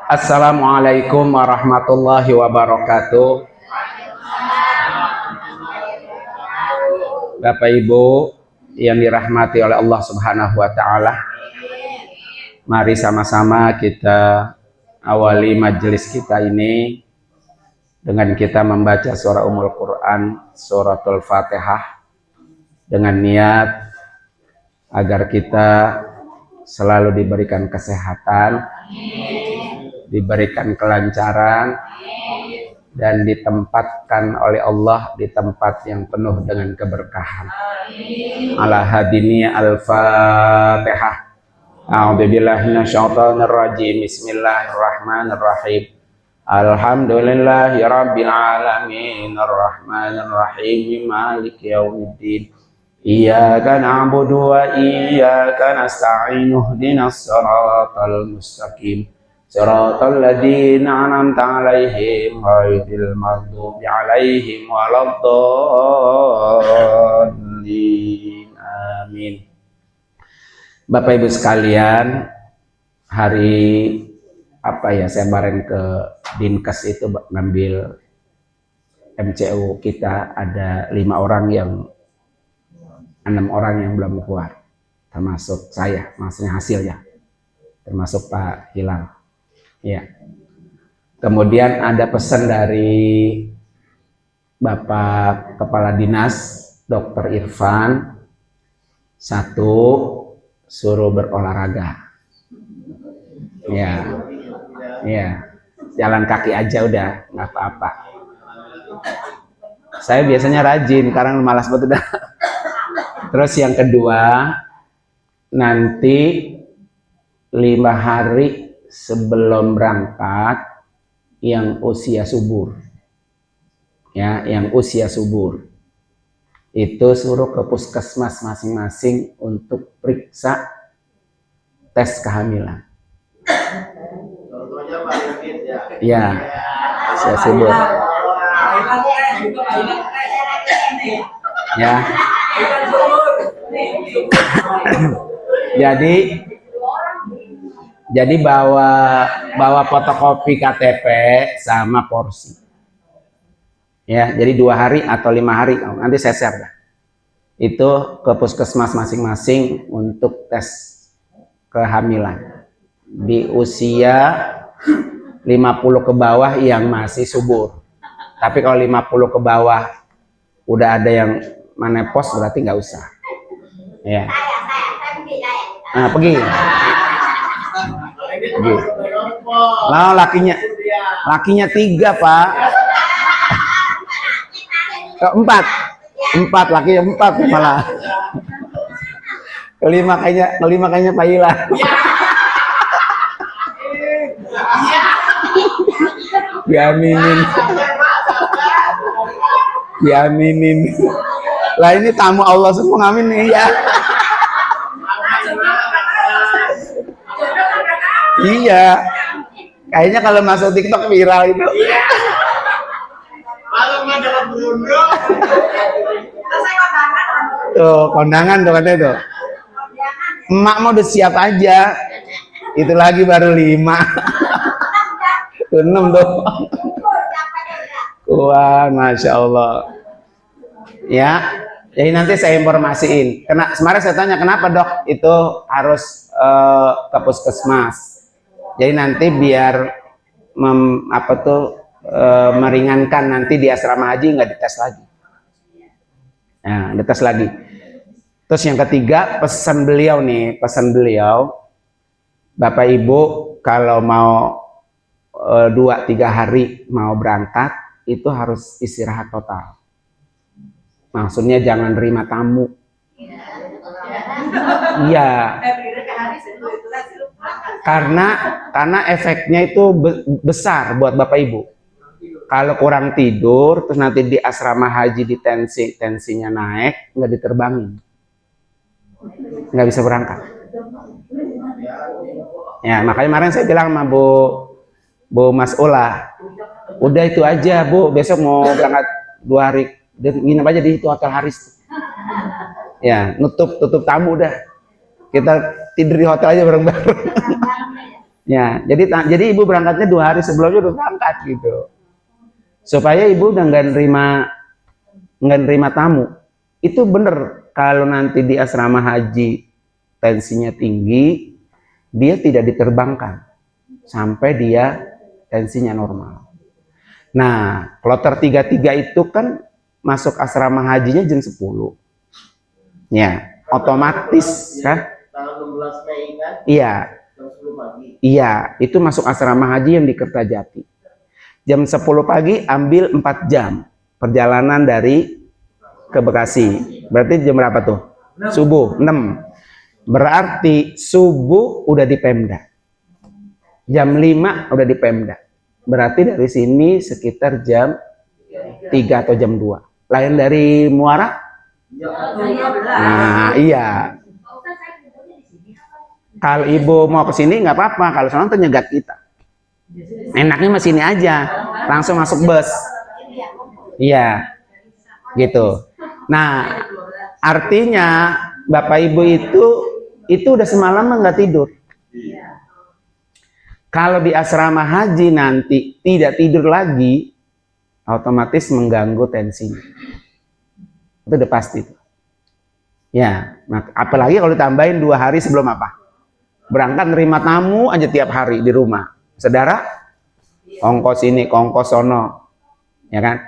Assalamualaikum warahmatullahi wabarakatuh. Bapak Ibu yang dirahmati oleh Allah Subhanahu wa taala. Mari sama-sama kita awali majelis kita ini dengan kita membaca surah Ummul Quran, suratul Fatihah, dengan niat agar kita selalu diberikan kesehatan, diberikan kelancaran, dan ditempatkan oleh Allah di tempat yang penuh dengan keberkahan. Ala hadini al-Fatihah. A'udzubillahi minasyaitonir rajim. Bismillahirrahmanirrahim. Alhamdulillahi rabbil alamin, arrahmanir rahim, maliki yaumiddin. Iyyaka na'budu wa iyyaka nasta'in. Ihdinas siratal mustaqim. Siratal ladzina an'amta 'alaihim ghairil maghdubi 'alaihim waladdallin. Amin. Bapak Ibu sekalian, hari saya kemarin ke Dinkes itu ngambil MCU kita, ada 6 orang yang belum keluar, termasuk saya, maksudnya hasilnya, termasuk Pak Hilal. Ya. Kemudian ada pesan dari Bapak Kepala Dinas Dr. Irfan, 1, suruh berolahraga. Ya. Jalan kaki aja udah, nggak apa-apa. Saya biasanya rajin, sekarang malas banget udah. Terus yang kedua, nanti 5 hari sebelum berangkat yang usia subur, ya, yang usia subur itu suruh ke puskesmas masing-masing untuk periksa tes kehamilan. Ya, usia subur. Ya. Jadi bawa fotokopi KTP sama porsi. Ya, jadi 2 hari atau 5 hari, nanti saya share dah. Itu ke puskesmas masing-masing untuk tes kehamilan. Di usia 50 ke bawah yang masih subur. Tapi kalau 50 ke bawah udah ada yang menepos, berarti nggak usah. Ya. Nah, pergi. Nah, lakinya 3, Pak. 4 lakinya 4 malah. Kelima kayaknya Pak Ila. Diaminin. Lah ini tamu Allah semua, ngamin nih ya. Iya, kayaknya kalau masuk TikTok viral itu. Tuh, kondangan tuh katanya tuh. Emak mau udah siap aja. Itu lagi baru 5. Tuh 6 tuh. Wah, Masya Allah. Ya, jadi nanti saya informasiin. Kemarin saya tanya, kenapa dok itu harus ke puskesmas? Jadi nanti biar meringankan, nanti di asrama haji nggak dites lagi. Nah, dites lagi. Terus yang ketiga, pesan beliau, Bapak Ibu kalau mau 2-3 hari mau berangkat, itu harus istirahat total. Maksudnya jangan terima tamu. Iya. Karena efeknya itu besar buat Bapak Ibu. Kalau kurang tidur, terus nanti di asrama haji tensinya naik, nggak diterbangin, nggak bisa berangkat. Ya, makanya kemarin saya bilang sama Bu Mas'ulah, udah itu aja Bu, besok mau berangkat 2 hari, nginep aja di itu Hotel Haris. Ya, tutup tamu udah. Kita tidur di hotel aja bareng-bareng. Ya, jadi ibu berangkatnya 2 hari sebelumnya udah berangkat gitu. Supaya ibu udah nggak nerima tamu. Itu bener, kalau nanti di asrama haji tensinya tinggi, dia tidak diterbangkan sampai dia tensinya normal. Nah, kloter 33 itu kan masuk asrama hajinya jam 10. Ya, otomatis kan? Tanggal 16 Mei kan? Iya. Jam 10 pagi. Iya, itu masuk asrama haji yang di Kertajati. Jam 10 pagi ambil 4 jam perjalanan dari ke Bekasi. Berarti jam berapa tuh? Subuh 6. Berarti subuh udah di Pemda. Jam 5 udah di Pemda. Berarti dari sini sekitar jam 3 atau jam 2. Lain dari Muara? Nah, iya. Kalau ibu mau ke sini nggak apa-apa, kalau soalnya nyegat kita. Enaknya mah sini aja, langsung masuk bus. Iya. Gitu. Nah, artinya Bapak Ibu itu udah semalaman nggak tidur. Kalau di asrama haji nanti tidak tidur lagi, otomatis mengganggu tensinya. Itu udah pasti. Ya, apalagi kalau ditambahin 2 hari sebelum apa? Berangkat nerima tamu aja tiap hari di rumah. Saudara, ongkos ini, ongkos sono. Ya kan?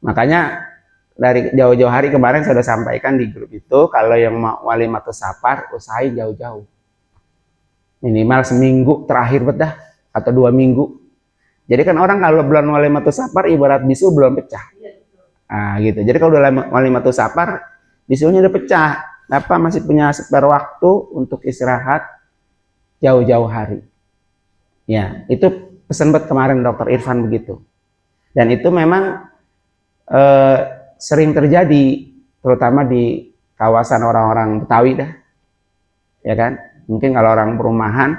Makanya dari jauh-jauh hari kemarin saya sudah sampaikan di grup itu, kalau yang mau walimatus safar, usahain jauh-jauh. Minimal seminggu terakhir bedah atau 2 minggu. Jadi kan orang kalau bulan walimatus safar ibarat bisul belum pecah. Nah, gitu. Jadi kalau udah walimatus safar, bisulnya udah pecah. Apa masih punya spare waktu untuk istirahat jauh-jauh hari. Ya, itu pesan buat kemarin Dokter Irfan begitu. Dan itu memang sering terjadi, terutama di kawasan orang-orang Betawi dah. Ya kan? Mungkin kalau orang perumahan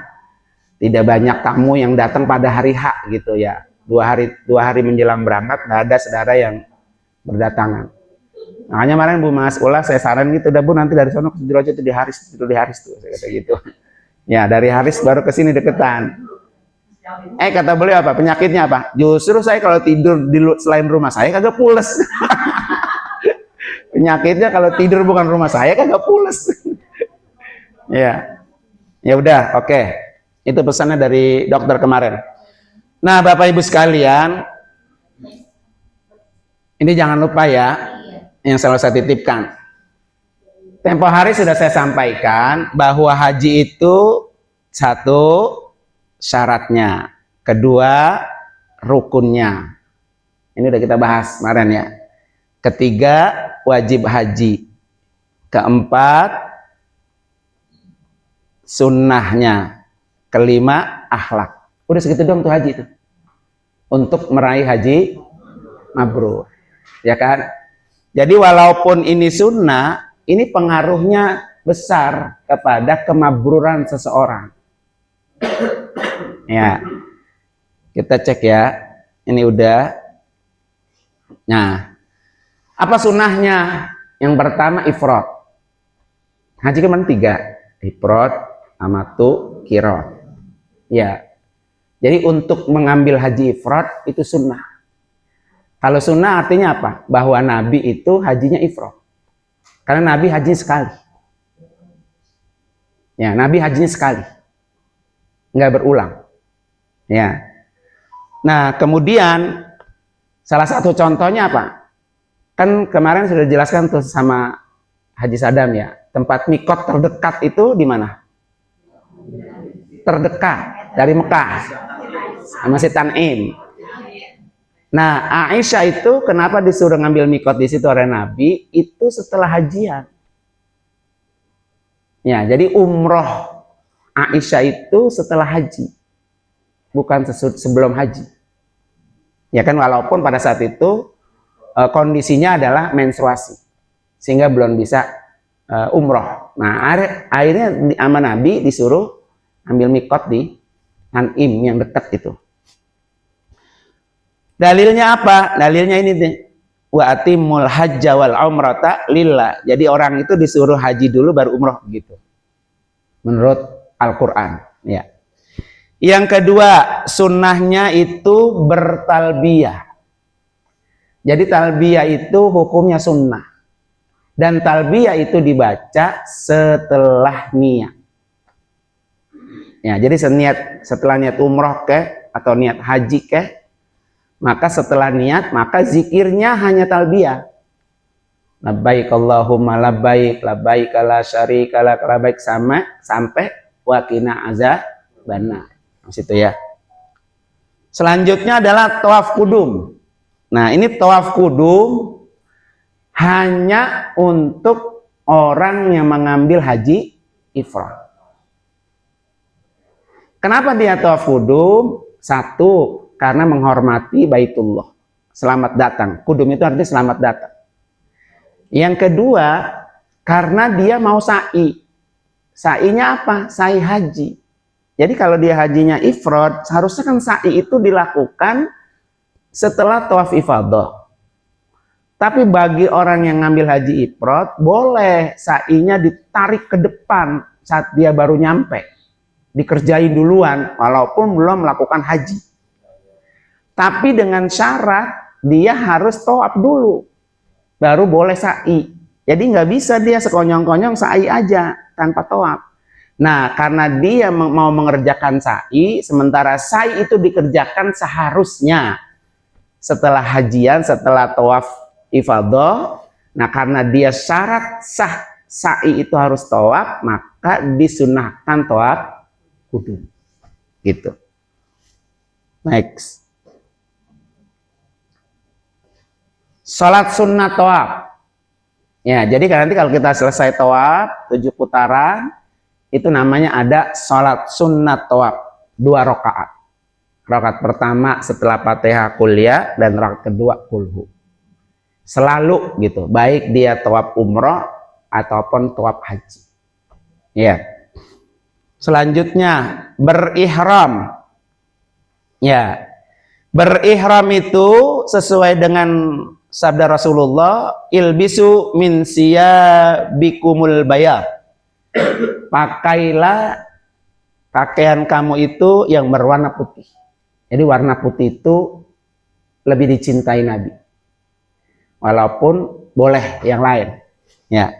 tidak banyak tamu yang datang pada hari H gitu ya. 2 hari menjelang berangkat nggak ada saudara yang berdatangan. Makanya kemarin Bu Mas Ula saya saran gitu, udah Bu nanti dari sono tidur aja tuh di Haris tuh, saya kata gitu. Ya dari Haris baru ke sini deketan. Kata beliau apa? Penyakitnya apa? Justru saya kalau tidur di selain rumah saya kagak pules. Penyakitnya kalau tidur bukan rumah saya kagak pules. Ya. Ya udah, oke. Itu pesannya dari dokter kemarin. Nah, Bapak Ibu sekalian, ini jangan lupa ya, yang selalu saya titipkan. Tempo hari sudah saya sampaikan bahwa haji itu 1 syaratnya, 2 rukunnya. Ini udah kita bahas kemarin ya. 3 wajib haji. 4 sunnahnya. 5 akhlak. Udah segitu doang tuh haji itu. Untuk meraih haji mabrur. Ya kan? Jadi walaupun ini sunnah, ini pengaruhnya besar kepada kemabruran seseorang. Ya. Kita cek ya. Ini udah. Nah, apa sunnahnya? Yang pertama ifrad. Haji kan 3. Ifrad, amatu, kirot. Ya. Jadi untuk mengambil haji ifrad itu sunnah. Kalau sunnah artinya apa? Bahwa Nabi itu hajinya ifrad. Karena Nabi haji sekali. Ya, Nabi hajinya sekali. Nggak berulang. Ya. Nah, kemudian salah satu contohnya apa? Kan kemarin sudah dijelaskan tuh sama Haji Sadam ya. Tempat mikot terdekat itu di mana? Terdekat dari Mekah. Masjid Tanim. Nah, Aisyah itu kenapa disuruh ngambil mikot di situ oleh Nabi? Itu setelah hajian. Ya, jadi umroh Aisyah itu setelah haji. Bukan sebelum haji. Ya kan, walaupun pada saat itu kondisinya adalah menstruasi. Sehingga belum bisa umroh. Nah, akhirnya sama Nabi disuruh ambil mikot di Tanim yang dekat itu. Dalilnya apa? Dalilnya ini deh. Wa atimul hajja wal umrata lillah. Jadi orang itu disuruh haji dulu baru umroh begitu. menurut Al-Quran. Ya. Yang kedua, sunnahnya itu bertalbiyah. Jadi talbiyah itu hukumnya sunnah. Dan talbiyah itu dibaca setelah niat. Ya, jadi setelah niat umroh atau niat haji maka setelah niat, maka zikirnya hanya talbiyah. Labbaik Allahumma labbaik, labbaik la syarika lak, labbaik sampai wa qina azabannar. Situ ya. Selanjutnya adalah tawaf kudum. Nah, ini tawaf kudum hanya untuk orang yang mengambil haji ifrad. Kenapa dia tawaf kudum? Satu, karena menghormati Baitullah. Selamat datang. Kudum itu artinya selamat datang. Yang kedua, karena dia mau sa'i. Sa'inya apa? Sa'i haji. Jadi kalau dia hajinya ifrad, seharusnya kan sa'i itu dilakukan setelah tawaf ifadah. Tapi bagi orang yang ngambil haji ifrad, boleh sa'inya ditarik ke depan saat dia baru nyampe. Dikerjain duluan walaupun belum melakukan haji. Tapi dengan syarat dia harus tawaf dulu baru boleh sa'i. Jadi nggak bisa dia sekonyong-konyong sa'i aja tanpa tawaf. Nah, karena dia mau mengerjakan sa'i, sementara sa'i itu dikerjakan seharusnya setelah hajian, setelah tawaf ifadah. Nah, karena dia syarat sah sa'i itu harus tawaf, maka disunahkan tawaf kudum. Gitu. Next. Salat sunnah tawaf. Ya, jadi nanti kalau kita selesai tawaf 7 putaran, itu namanya ada salat sunnah tawaf 2 rakaat. Rakaat pertama setelah Fatihah kuliah dan rakaat kedua kulhu. Selalu gitu, baik dia tawaf umroh ataupun tawaf haji. Ya. Selanjutnya berihram. Ya. Berihram itu sesuai dengan sabda Rasulullah, ilbisu min siyabikumul bayad. Pakailah pakaian kamu itu yang berwarna putih. Jadi warna putih itu lebih dicintai Nabi. Walaupun boleh yang lain. Ya.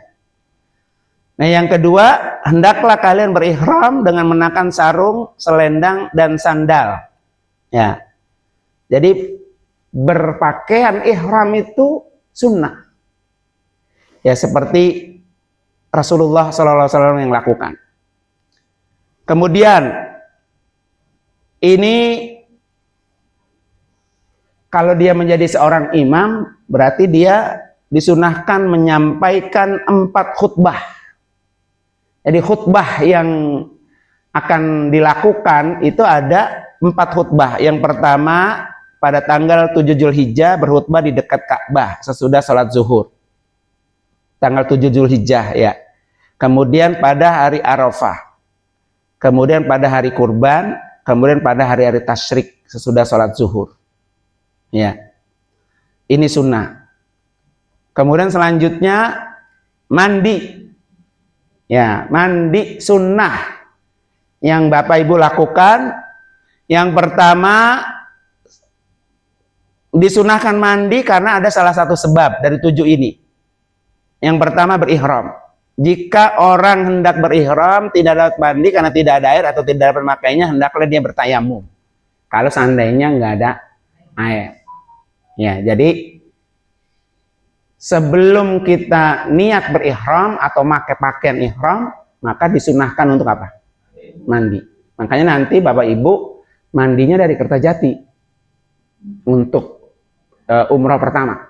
Nah, yang kedua, hendaklah kalian berihram dengan mengenakan sarung, selendang, dan sandal. Ya. Jadi berpakaian ihram itu sunnah. Ya, seperti Rasulullah SAW yang lakukan. Kemudian ini kalau dia menjadi seorang imam, berarti dia disunahkan menyampaikan 4 khutbah. Jadi khutbah yang akan dilakukan itu ada 4 khutbah. Yang pertama pada tanggal 7 Zulhijjah berkhutbah di dekat Ka'bah sesudah sholat zuhur. Tanggal 7 Zulhijjah ya. Kemudian pada hari Arafah. Kemudian pada hari kurban, kemudian pada hari-hari tasyrik sesudah sholat zuhur. Ya. Ini sunnah. Kemudian selanjutnya mandi. Ya, mandi sunnah yang Bapak Ibu lakukan. Yang pertama disunahkan mandi karena ada salah satu sebab dari 7 ini. Yang pertama berihram. Jika orang hendak berihram tidak dapat mandi karena tidak ada air atau tidak dapat memakainya, hendaklah dia bertayamum. Kalau seandainya nggak ada air. Ya, jadi sebelum kita niat berihram atau pakai pakaian ihram, maka disunahkan untuk apa? Mandi. Makanya nanti Bapak Ibu mandinya dari Kertajati untuk umroh pertama.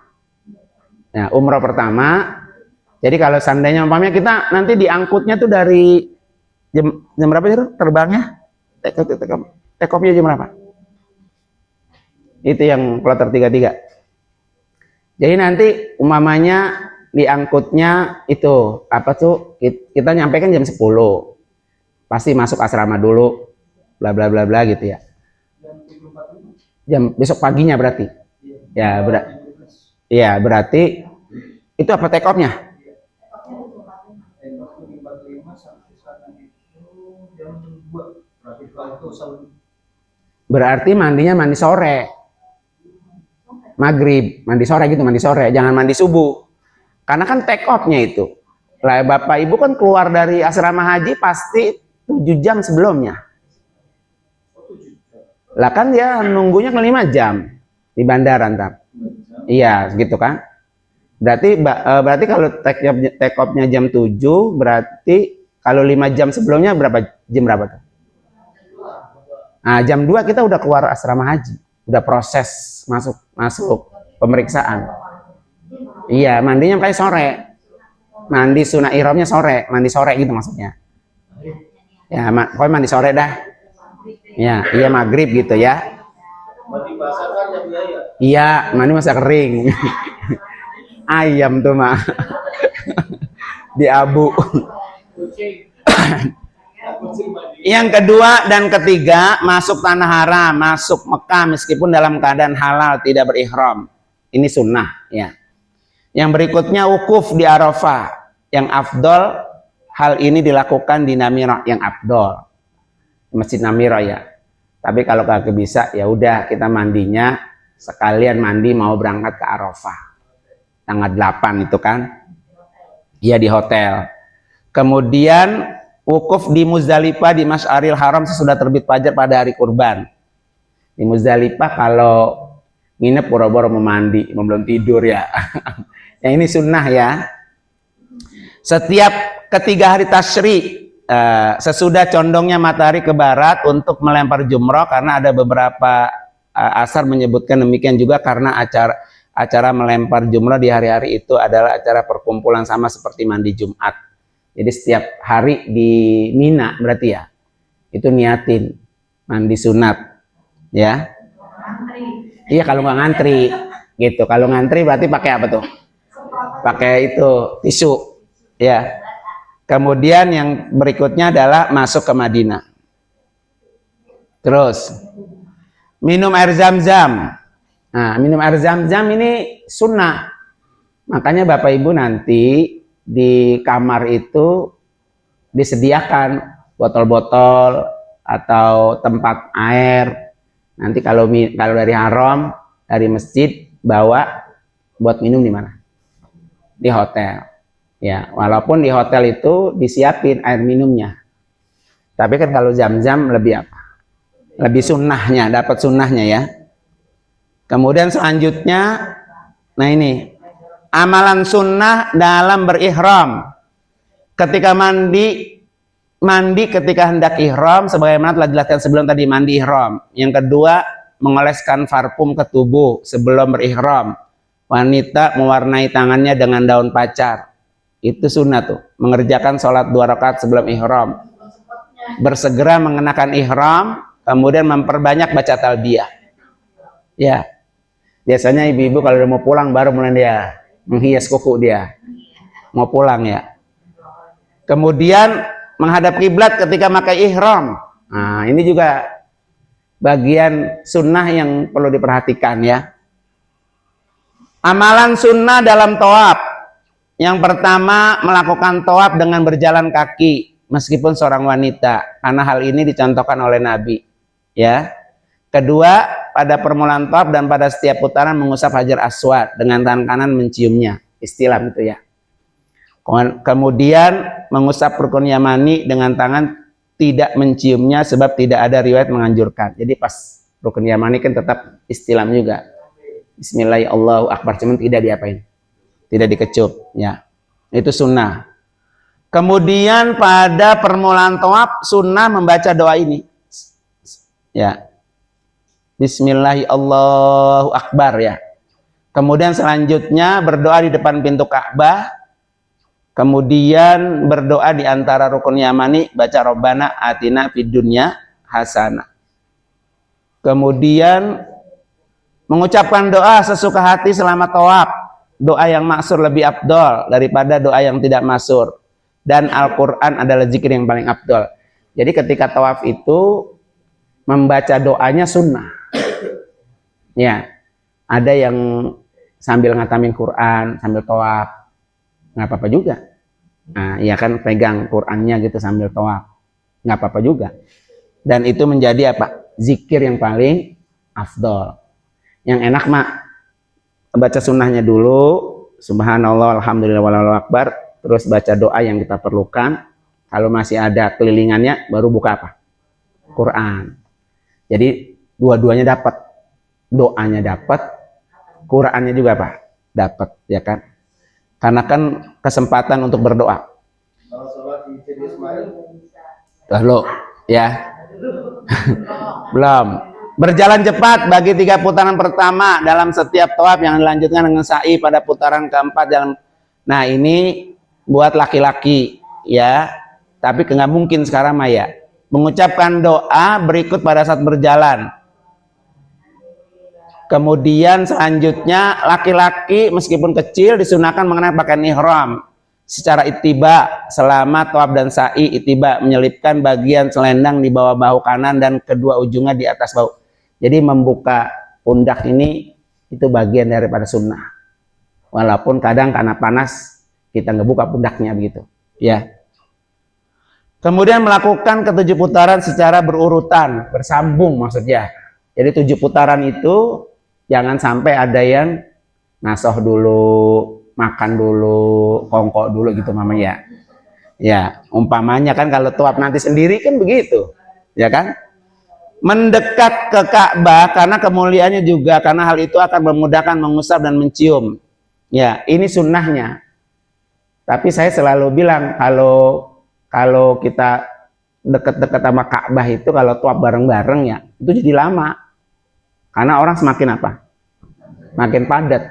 Ya, umroh pertama. Jadi kalau seandainya umpamanya kita nanti diangkutnya tuh dari jam berapa itu terbangnya? Take off-nya jam berapa? Itu yang kloter 33. Jadi nanti umpamanya diangkutnya itu apa tuh kita nyampaikan jam 10. Pasti masuk asrama dulu bla bla bla bla gitu ya. Jam besok paginya berarti. Ya, berarti itu apa take off-nya? Waktu di 45 sampai sana itu jam 2. Berarti kalau itu Berarti mandinya mandi sore. Maghrib, mandi sore gitu, mandi sore. Jangan mandi subuh. Karena kan take off-nya itu. Lah Bapak Ibu kan keluar dari asrama haji pasti 7 jam sebelumnya. Lah kan dia nunggunya ke 5 jam di bandara ntar. Iya, gitu kan. Berarti kalau take off-nya jam 7, berarti kalau 5 jam sebelumnya jam berapa tuh? Nah, jam 2 kita udah keluar asrama haji. Udah proses masuk pemeriksaan. Iya, mandinya kayak sore. Mandi sunah ihramnya sore, mandi sore gitu maksudnya. Ya, pokoknya mandi sore dah. Ya, iya maghrib gitu ya. mandi basah kan jam ya. Iya, mandi masa kering. Ayam tuh mah. Di abu. Yang kedua dan ketiga, masuk tanah haram, masuk Mekah meskipun dalam keadaan halal, tidak berihram. Ini sunnah ya. Yang berikutnya wukuf di Arafah. Yang afdol hal ini dilakukan di Namirah, yang afdol. Masjid Namirah ya. Tapi kalau kagak bisa ya udah kita mandinya sekalian mandi mau berangkat ke Arafah. Tanggal 8 itu kan. Ya di hotel. Kemudian wukuf di Muzdalifah di Masy'aril Haram sesudah terbit fajar pada hari kurban. Di Muzdalifah kalau nginep boro-boro mau mandi, belum tidur ya. Yang ini sunnah ya. Setiap ketiga hari tasyrik, sesudah condongnya matahari ke barat untuk melempar jumroh, karena ada beberapa asar menyebutkan demikian juga, karena acara melempar jumroh di hari-hari itu adalah acara perkumpulan sama seperti mandi Jumat. Jadi setiap hari di Mina berarti ya, itu niatin mandi sunat ya. Iya kalau nggak ngantri gitu. Kalau ngantri berarti pakai apa tuh? Pakai itu tisu ya. Kemudian yang berikutnya adalah masuk ke Madinah. Terus minum air zam-zam. Nah, minum air zam-zam ini sunnah. Makanya Bapak Ibu nanti di kamar itu disediakan botol-botol atau tempat air. Nanti kalau dari haram, dari masjid bawa buat minum di mana? Di hotel. Ya, walaupun di hotel itu disiapin air minumnya. Tapi kan kalau zam-zam lebih apa? Lebih sunnahnya, dapat sunnahnya ya. Kemudian selanjutnya, nah ini amalan sunnah dalam berihram. Ketika mandi ketika hendak ihram, sebagaimana telah dijelaskan sebelum tadi, mandi ihram. Yang kedua, mengoleskan parfum ke tubuh sebelum berihram. Wanita mewarnai tangannya dengan daun pacar. Itu sunnah tuh, mengerjakan sholat 2 rakaat sebelum ihram. Bersegera mengenakan ihram, kemudian memperbanyak baca talbiyah. Ya, biasanya ibu-ibu kalau udah mau pulang baru mulai dia menghias kuku dia, mau pulang ya. Kemudian menghadap kiblat ketika pakai ihram. Nah, ini juga bagian sunnah yang perlu diperhatikan ya. Amalan sunnah dalam tawaf. Yang pertama, melakukan tawaf dengan berjalan kaki meskipun seorang wanita, karena hal ini dicontohkan oleh Nabi ya. Kedua, pada permulaan tawaf dan pada setiap putaran mengusap hajar aswad dengan tangan kanan menciumnya, istilah itu ya. Kemudian mengusap rukun yamani dengan tangan tidak menciumnya sebab tidak ada riwayat menganjurkan. Jadi pas rukun yamani kan tetap istilam juga. Bismillahirrahmanirrahim, Allahu Akbar, cuman tidak diapain, tidak dikecup ya. Itu sunnah. Kemudian pada permulaan tawaf sunnah membaca doa ini ya. Bismillahirrahmanirrahim, Allahu Akbar ya. Kemudian selanjutnya berdoa di depan pintu Ka'bah. Kemudian berdoa di antara rukun yamani, baca Rabbana atina fid dunya hasanah. Kemudian mengucapkan doa sesuka hati selama tawaf. Doa yang maksur lebih afdol daripada doa yang tidak maksur. Dan Al-Quran adalah zikir yang paling afdol. Jadi ketika tawaf itu membaca doanya sunnah. Ya, ada yang sambil ngatamin Quran sambil tawaf, nggak apa-apa juga. Nah, ya kan pegang Qur'annya gitu sambil tawaf. Nggak apa-apa juga. Dan itu menjadi apa? Zikir yang paling afdol. Yang enak mah baca sunnahnya dulu, subhanallah, alhamdulillah, wallahu akbar, terus baca doa yang kita perlukan. Kalau masih ada kelilingannya, baru buka apa? Quran. Jadi dua-duanya dapat, doanya dapat, Qurannya juga apa? Dapat, ya kan? Karena kan kesempatan untuk berdoa. Kalau sholat di Masjid Ismail, Lalu, ya, belum. Berjalan cepat bagi 3 putaran pertama dalam setiap tawaf yang dilanjutkan dengan sa'i pada putaran keempat dalam. Nah, ini buat laki-laki, ya. Tapi nggak mungkin sekarang Maya mengucapkan doa berikut pada saat berjalan. Kemudian selanjutnya laki-laki meskipun kecil disunahkan mengenakan pakaian ihram secara ittiba selama tawaf dan sa'i. Ittiba menyelipkan bagian selendang di bawah bahu kanan dan kedua ujungnya di atas bahu. Jadi membuka pundak ini itu bagian daripada sunnah. Walaupun kadang karena panas kita ngebuka pundaknya begitu, ya. Kemudian melakukan ke-7 putaran secara berurutan, bersambung maksudnya. Jadi 7 putaran itu jangan sampai ada yang nasoh dulu, makan dulu, kongkok dulu gitu mamanya. Ya, umpamanya kan kalau tawaf nanti sendiri kan begitu. Ya kan? Mendekat ke Ka'bah karena kemuliaannya juga, karena hal itu akan memudahkan mengusap dan mencium. Ya, ini sunnahnya. Tapi saya selalu bilang kalau kita deket-deket sama Ka'bah itu kalau tawaf bareng-bareng ya itu jadi lama. Karena orang semakin apa? Makin padat.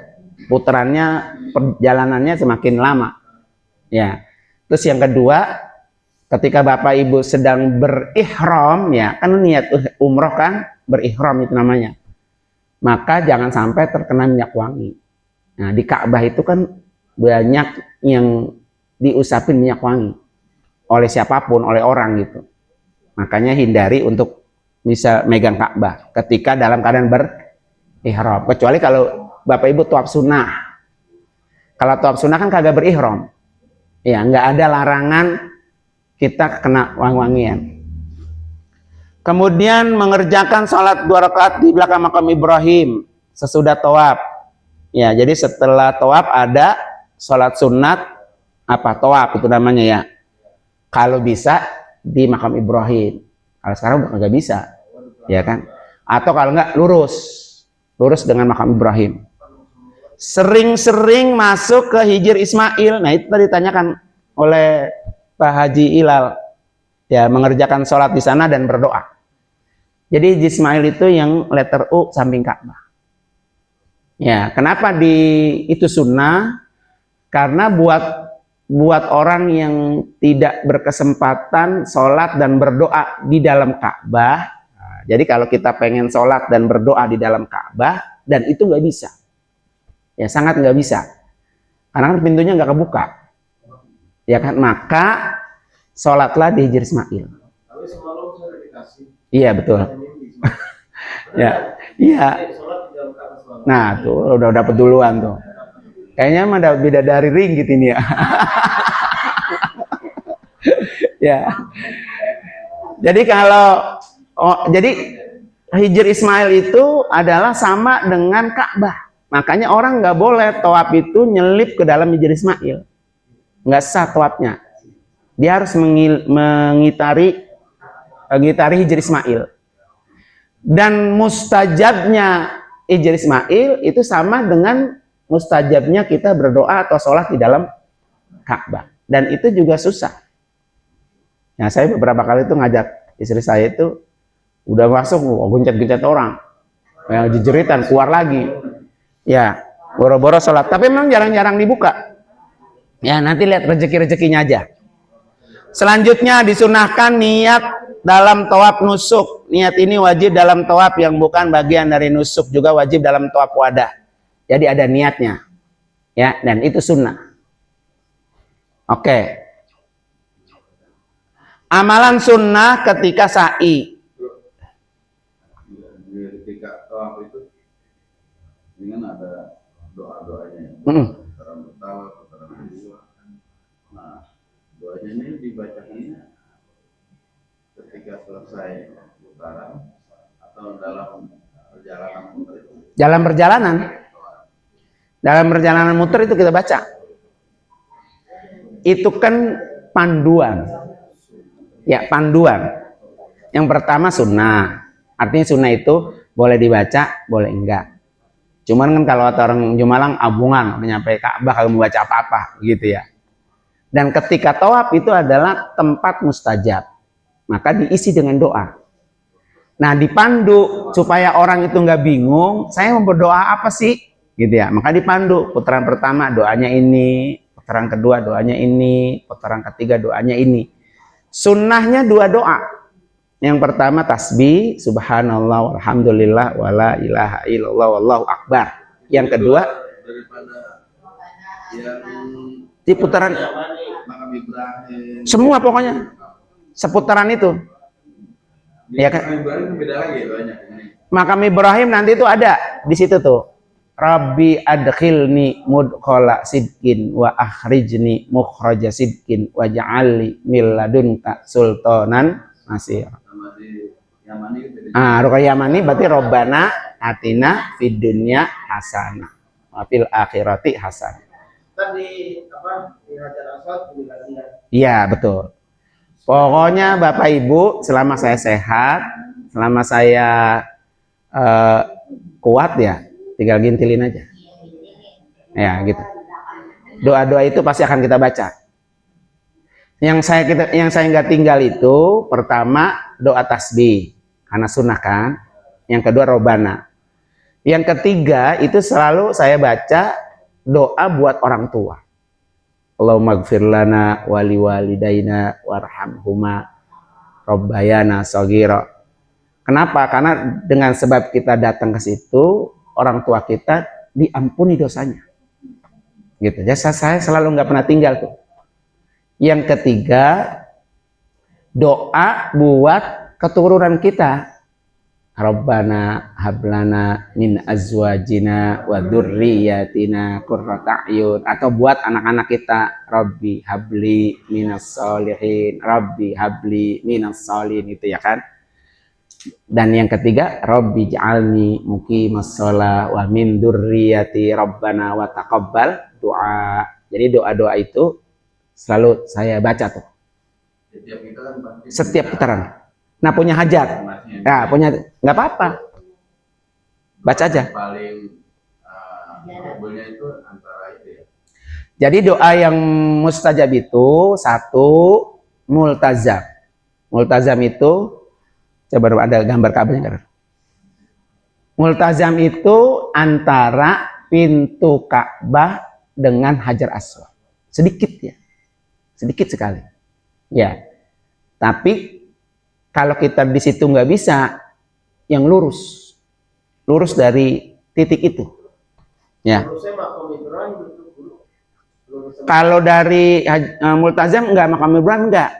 Putarannya, perjalanannya semakin lama. Ya. Terus yang kedua, ketika Bapak Ibu sedang berihram, ya, kan niat umroh kan berihram itu namanya. Maka jangan sampai terkena minyak wangi. Nah, di Ka'bah itu kan banyak yang diusapin minyak wangi oleh siapapun, oleh orang gitu. Makanya hindari untuk bisa megang Ka'bah ketika dalam keadaan berihram. Kecuali kalau Bapak Ibu tawaf sunnah. Kalau tawaf sunnah kan kagak berihram. Ya, nggak ada larangan kita kena wangi-wangian. Kemudian mengerjakan sholat 2 rakaat di belakang makam Ibrahim sesudah tawaf. Ya, jadi setelah tawaf ada sholat sunat apa tawaf itu namanya ya. Kalau bisa di makam Ibrahim. Kalau sekarang udah nggak bisa, ya kan? Atau kalau nggak lurus dengan makam Ibrahim. Sering-sering masuk ke Hijr Ismail. Nah itu tadi ditanyakan oleh Pak Haji Ilal. Ya, mengerjakan sholat di sana dan berdoa. Jadi Hijr Ismail itu yang letter U samping Ka'bah. Ya, kenapa itu sunnah? Karena buat orang yang tidak berkesempatan sholat dan berdoa di dalam Ka'bah. Nah, jadi kalau kita pengen sholat dan berdoa di dalam Ka'bah dan itu nggak bisa, ya sangat nggak bisa, karena kan pintunya nggak kebuka, ya kan? Maka sholatlah di Hijr Ismail. tapi semalam saya dikasih. Iya betul. Ya, iya. Nah tuh udah dapet duluan tuh. Kayaknya mah ada beda dari ringgit ini ya. Ya. Jadi jadi Hijr Ismail itu adalah sama dengan Ka'bah. Makanya orang nggak boleh tawaf itu nyelip ke dalam Hijr Ismail. Nggak sah tawafnya. Dia harus mengitari Hijr Ismail. Dan mustajabnya Hijr Ismail itu sama dengan mustajabnya kita berdoa atau sholat di dalam Ka'bah. Dan itu juga susah. Nah, saya beberapa kali itu ngajak istri saya itu udah masuk, gencet-gencet orang, yang jejeritan keluar lagi. Ya, boro-boro sholat. Tapi memang jarang-jarang dibuka. Ya, nanti lihat rezeki-rezekinya aja. Selanjutnya disunahkan niat dalam tawaf nusuk. Niat ini wajib dalam tawaf yang bukan bagian dari nusuk, juga wajib dalam tawaf wadah. Jadi ada niatnya, ya, dan itu sunnah. Oke. Amalan sunnah ketika sa'i. Ketika tawaf itu, dengan ada doa-doanya. Putaran pertama, putaran kedua. Nah, Doanya ini dibacakannya ketika selesai putaran atau dalam perjalanan muter itu. Dalam perjalanan. Dalam perjalanan muter itu kita baca. Itu kan panduan. Ya, panduan. Yang pertama sunnah. Artinya sunnah itu boleh dibaca, boleh enggak. Cuman kan kalau kata orang Jumalang abungan, udah nyampe Ka'bah kalau membaca apa-apa gitu ya. Dan ketika tawaf itu adalah tempat mustajab. Maka diisi dengan doa. Nah, dipandu supaya orang itu nggak bingung, saya mau berdoa apa sih? Gitu ya. Maka dipandu, putaran pertama doanya ini, putaran kedua doanya ini, putaran ketiga doanya ini. Sunnahnya 2 doa. Yang pertama tasbih, subhanallah, walhamdulillah, wala ilaha illallah, wallahu akbar. Yang kedua Daripada yang di putaran makam Ibrahim. semua pokoknya seputaran itu. Di Ya kan? makam Ibrahim beda lagi doanya. Makam Ibrahim nanti itu ada di situ tuh. Rabbi adkhilni mudkhala sidqin wa akhrijni mukhraja sidqin waj'alni min ladunka sultanan nasir. Sama di Yamani itu beda. Ruqayyah Yamani berarti Robbana atina fid dunya hasanah wa fil akhirati hasanah. Tadi apa di Hajar Aswad juga lihat. Iya, betul. Pokoknya Bapak Ibu selama saya sehat, selama saya kuat ya, tinggal gintilin aja. Ya, gitu. Doa-doa itu pasti akan kita baca. Yang saya nggak tinggal itu pertama doa tasbih karena sunnah kan. Yang kedua robana. Yang ketiga itu selalu saya baca doa buat orang tua. Allahumma gfir lana wali walidaina warhamhuma rabbayana shaghira. Kenapa? Karena dengan sebab kita datang ke situ, orang tua kita diampuni dosanya. Gitu. Jadi saya selalu nggak pernah tinggal tuh. Yang ketiga, doa buat keturunan kita. Rabbana hablana min azwajina wa dzurriyyatina qurrata a'yun, atau buat anak-anak kita, Rabbi habli minas sholihin, Rabbi habli minas sholihin, itu ya kan. Dan yang ketiga, Rabbi ja'alni muqimas shalah wa min dzurriyyati Rabbana wa taqabbal doa. Jadi doa-doa itu selalu saya baca tuh. Setiap kita kan pasti Setiap putaran. Nah, punya hajat. Ya, punya, nggak apa-apa. Baca aja. paling kabulnya itu antara itu ya. Jadi doa yang mustajab itu satu multazam. Multazam itu coba ada gambar kabelnya kan? Multazam itu antara pintu Ka'bah dengan Hajar Aswad. Sedikit ya. Sedikit sekali. Ya. Tapi kalau kita di situ nggak bisa, yang lurus dari titik itu, ya. Lurusnya makam Ibrahim itu dulu. Lurusnya Kalau dari multazam nggak, makam Ibrahim nggak,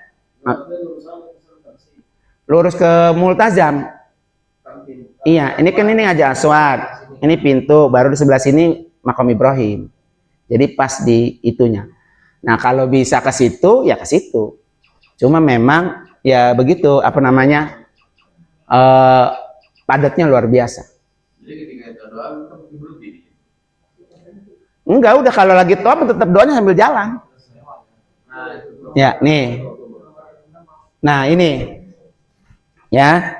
lurus ke multazam. Iya, ini kan ini Hajar Aswad, ini pintu, baru di sebelah sini makam Ibrahim. Jadi pas di itunya. Nah kalau bisa ke situ, ya ke situ. Cuma memang ya begitu, apa namanya, padatnya luar biasa. Jadi ketika kita doa kita mesti berhenti. Enggak, udah kalau lagi tawaf tetap doanya sambil jalan. Ya, nih. Nah, ini. Ya.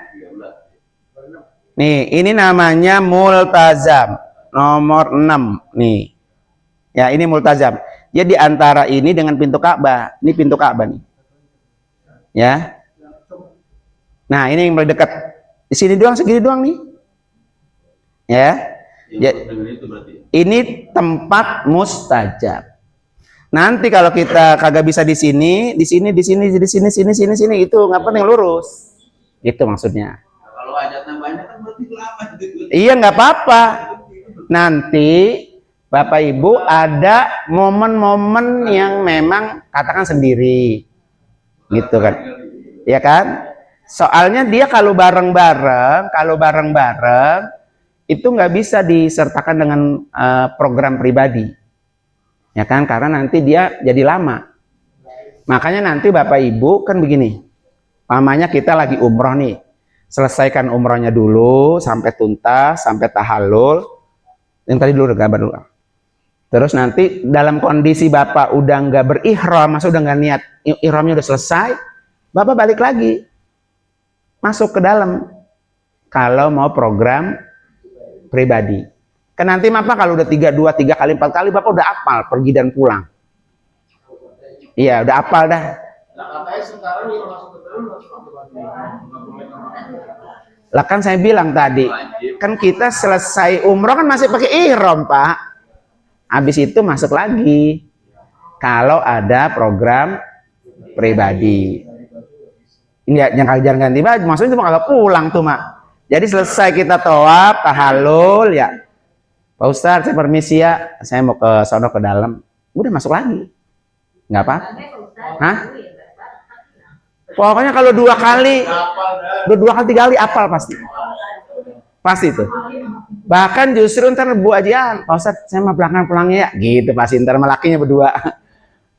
Nih, ini namanya multazam. Nomor 6 nih. Ya, ini multazam. Jadi antara ini dengan pintu Ka'bah. Ini pintu Ka'bah nih. Ya. Nah, ini yang paling dekat. Di sini doang, segini doang nih. Ya. Ya. Ini tempat mustajab. Nanti kalau kita kagak bisa di sini itu nggak penting, lurus. Itu maksudnya. Nah, kalau hajatnya banyak kan berarti lama gitu. Iya, nggak apa-apa. Nanti Bapak Ibu ada momen-momen yang memang katakan sendiri. Gitu kan. Ya kan? Soalnya dia kalau bareng-bareng itu nggak bisa disertakan dengan program pribadi. Ya kan? Karena nanti dia jadi lama. Makanya nanti Bapak Ibu kan begini, pamannya kita lagi umroh nih, selesaikan umrohnya dulu sampai tuntas, sampai tahallul. Yang tadi dulu gambar dulu. Terus nanti dalam kondisi Bapak udah nggak berihram, masa udah nggak niat, ihramnya udah selesai, Bapak balik lagi, masuk ke dalam. Kalau mau program pribadi. Kan nanti Bapak kalau udah 3 kali, 4 kali, Bapak udah hafal pergi dan pulang. Iya, udah hafal dah. Nah, katanya sekarang yang masuk ke dalam harus pakai baju. Lah kan saya bilang tadi, kan kita selesai umroh kan masih pakai ihram, Pak. Habis itu masuk lagi. Kalau ada program pribadi. Ini jangan ganti baju, maksudnya cuma kalau pulang tuh, Mak. Jadi selesai kita tawaf, tahallul ya. Pak Ustadz, saya permisi ya, saya mau ke sono ke dalam. Udah masuk lagi. Nggak apa-apa. Hah? Pokoknya kalau 2 kali, 3 kali apal pasti. Pasti itu. Bahkan justru ntar Bu Ajian, Pak Ustadz, saya mau pulangnya ya. Gitu pasti ntar melakinya berdua.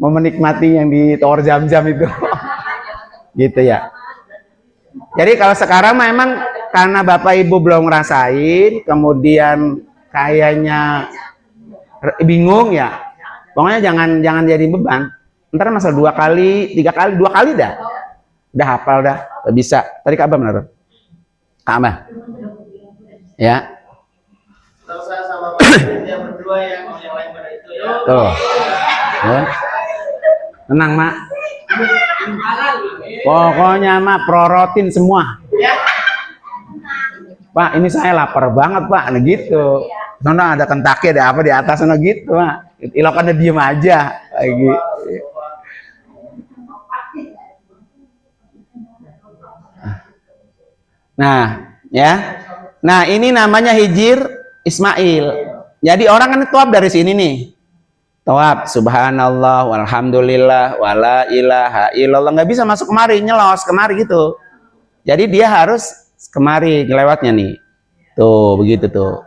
Mau menikmati yang di tower jam-jam itu. Gitu ya. Jadi kalau sekarang memang karena Bapak Ibu belum ngerasain, kemudian kayaknya bingung ya. Pokoknya jangan jadi beban. Ntar masalah 2 kali, 3 kali, 2 kali dah. Udah hafal dah, udah bisa. Tadi Ka'bah benar. Ka'bah. Ya. Kalau saya sama Pak yang berdua yang lain pada itu ya. Tuh. Ya. Tenang, Mak. Pokoknya Mak prorotin semua. Pak, ini saya lapar banget, Pak. Nah gitu. Nona ada Kentucky, ada apa di atas sana gitu, Mak. Ilokan ada diem aja lagi. Nah, ya. Nah, ini namanya Hijir Ismail. Jadi orang kan tawaf dari sini nih. Tawaf subhanallah walhamdulillah wala ilaha illallah, nggak bisa masuk kemari, nyelos kemari gitu. Jadi dia harus kemari ngelewatnya nih. Tuh, begitu tuh.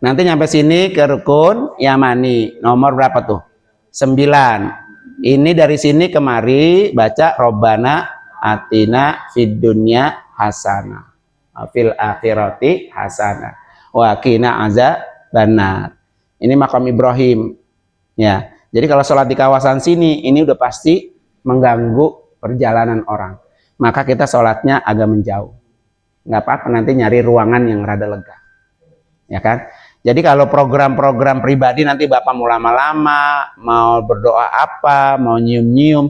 Nanti nyampe sini ke rukun Yamani. Nomor berapa tuh? 9. Ini dari sini kemari baca Robbana atina fid dunya hasanah fil akhirati hasanah wa qina azabannar. Ini makam Ibrahim. Ya. Jadi kalau sholat di kawasan sini ini udah pasti mengganggu perjalanan orang. Maka kita sholatnya agak menjauh. Nggak apa-apa, nanti nyari ruangan yang rada lega. Ya kan? Jadi kalau program-program pribadi nanti Bapak mau lama-lama, mau berdoa apa, mau nyium-nyium,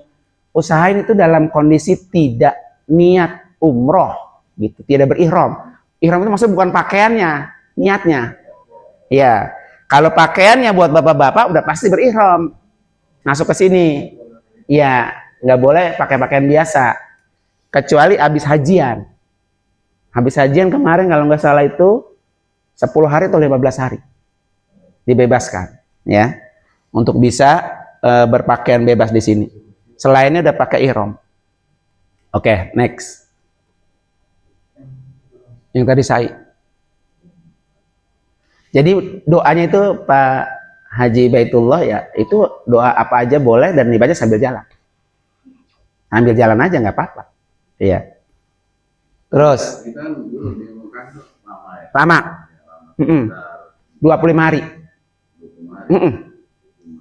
usahain itu dalam kondisi tidak niat umroh, gitu, tidak berihram. Ihram itu maksudnya bukan pakaiannya, niatnya. Ya, kalau pakaiannya buat bapak-bapak udah pasti berihram. Masuk ke sini, ya nggak boleh pakai pakaian biasa, kecuali habis hajian. Habis hajian kemarin kalau nggak salah itu 10 hari atau 15 hari dibebaskan, ya, untuk bisa berpakaian bebas di sini. Selainnya udah pakai ihram. Oke, next. Yang tadi sa'i. Jadi doanya itu Pak Haji Baitullah ya, itu doa apa aja boleh dan dibaca sambil jalan. Sambil jalan aja nggak apa-apa. Iya. Terus. Kita kan dulu di Mekah lama ya. Lama. 25 hari.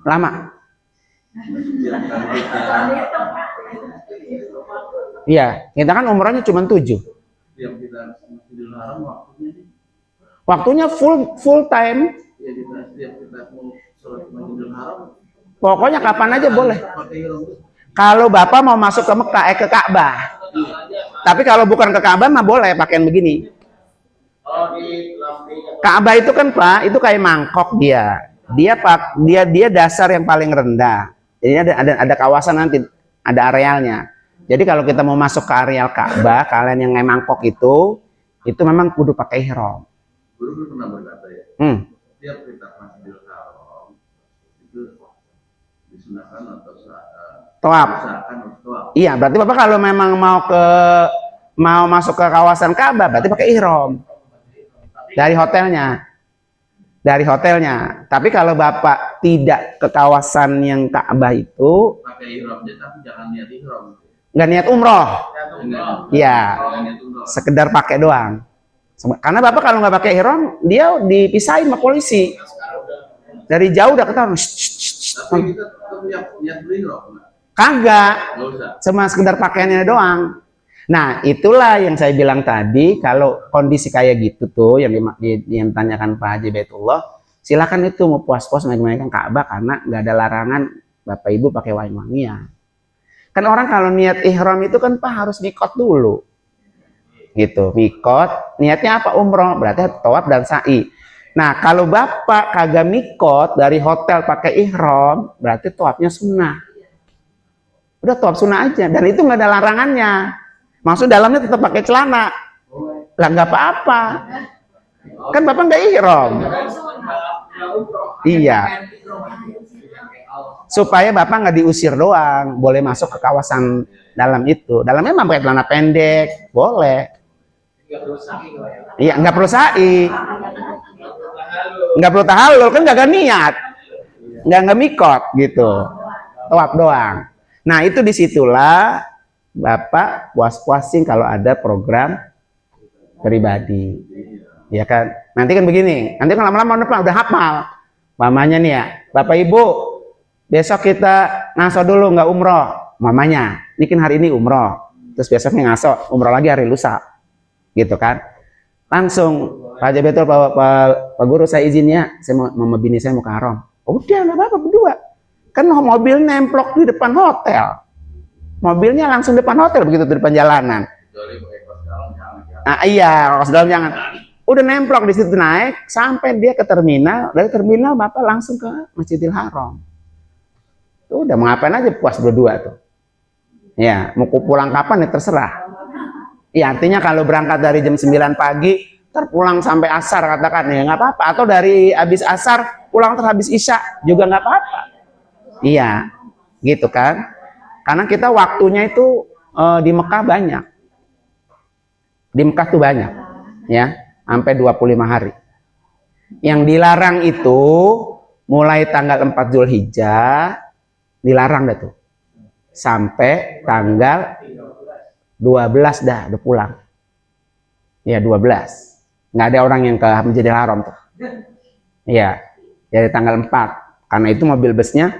Lama. Iya, kita kan umrohnya cuma 7. Tiap kita Masjidil Haram Waktunya full time. ya tiap kita mau sholat di Masjidil Haram. Pokoknya kapan aja boleh. Pakai ihram. Kalau Bapak mau masuk ke Mekah, ke Ka'bah. Tapi kalau bukan ke Ka'bah mah boleh pakaian begini. Ka'bah itu kan Pak, itu kayak mangkok dia. Dia dasar yang paling rendah. Jadi ada kawasan nanti, ada arealnya. Jadi kalau kita mau masuk ke areal Ka'bah, kalian yang kayak mangkok itu memang kudu pakai ihram. Guru pernah berkata ya, setiap kita Masjidil Haram itu disunahkan atau Tawaf. Iya, berarti Bapak kalau memang mau masuk ke kawasan Ka'bah, berarti pakai ihram dari hotelnya. dari hotelnya. Tapi kalau Bapak tidak ke kawasan yang Ka'bah itu, pakai ihramnya tapi jangan niat ihram. nggak niat umroh, iya, Jangan niat umroh. sekedar pakai doang. Karena Bapak kalau nggak pakai ihram, dia dipisahin sama polisi. Dari jauh udah ketahuan. Tapi kita tetap niat berihram. Kagak, Nggak usah. cuma sekedar pakaiannya doang. Nah, itulah yang saya bilang tadi, kalau kondisi kayak gitu tuh yang ditanyakan Pak Haji Baitullah, silakan itu mau puas-puas naik-naikan Ka'bah karena nggak ada larangan Bapak Ibu pakai wangi-wangian. Kan orang kalau niat ihram itu kan Pak harus mikot dulu. Gitu, mikot, niatnya apa? Umroh, berarti tawaf dan sa'i. Nah, kalau Bapak kagak mikot dari hotel pakai ihram, berarti tawafnya sunnah. Udah tawaf sunnah aja, dan itu nggak ada larangannya. Maksud dalamnya tetap pakai celana, lah nggak apa-apa. Kan Bapak nggak ihram. Iya. Supaya Bapak nggak diusir doang, boleh masuk ke kawasan dalam itu. Dalamnya memang pakai celana pendek, boleh. Iya, nggak perlu sa'i, nggak perlu tahallul, kan nggak niat, nggak mikot gitu, tawaf doang. Nah itu disitulah Bapak puas-puasin kalau ada program pribadi, ya kan? Nanti kan begini, nanti kan lama-lama udah hafal. Mamanya nih ya, Bapak Ibu, besok kita ngaso dulu nggak umroh. Mamanya, ini kan hari ini umroh, terus besoknya ngaso, umroh lagi hari lusa, gitu kan? Langsung Pak Haji Baitullah, Pak Guru saya izinnya, saya mau bini saya mau ke haram. Udah nggak apa-apa berdua, kan mobil nemplok di depan hotel. Mobilnya langsung depan hotel begitu di depan jalanan. Nah, iya, kos dalam jangan. Udah nemplok di situ naik sampai dia ke terminal. Dari terminal Bapak langsung ke Masjidil Haram. Udah mau ngapain aja puas berdua tuh. Ya, mau pulang kapan ya terserah. Ya artinya kalau berangkat dari jam 9 pagi terpulang sampai asar katakan ya nggak apa-apa. Atau dari habis asar pulang terhabis isya juga nggak apa-apa. Iya, gitu kan. Karena kita waktunya itu di Mekah banyak. Di Mekah tuh banyak. Ya, sampai 25 hari. Yang dilarang itu mulai tanggal 4 Zulhijjah dilarang dah tuh. Sampai tanggal 12 dah udah pulang. Ya, 12. Nggak ada orang yang ke Masjidil Haram tuh. Iya, dari tanggal 4. Karena itu mobil busnya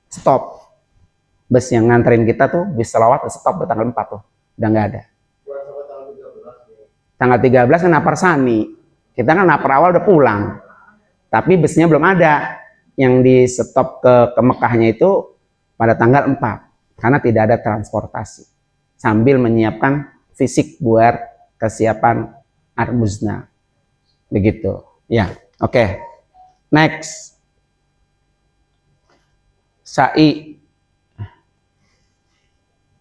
stop. Bus yang nganterin kita tuh bis selawat stop di tanggal 4 tuh. Udah nggak ada. Tanggal 13 kan Napar Sani. Kita kan Napar awal udah pulang. Tapi busnya belum ada. Yang di stop ke Mekahnya itu pada tanggal 4. Karena tidak ada transportasi. Sambil menyiapkan fisik buat kesiapan Armuzna. Begitu. Ya, oke. Next. Sa'i.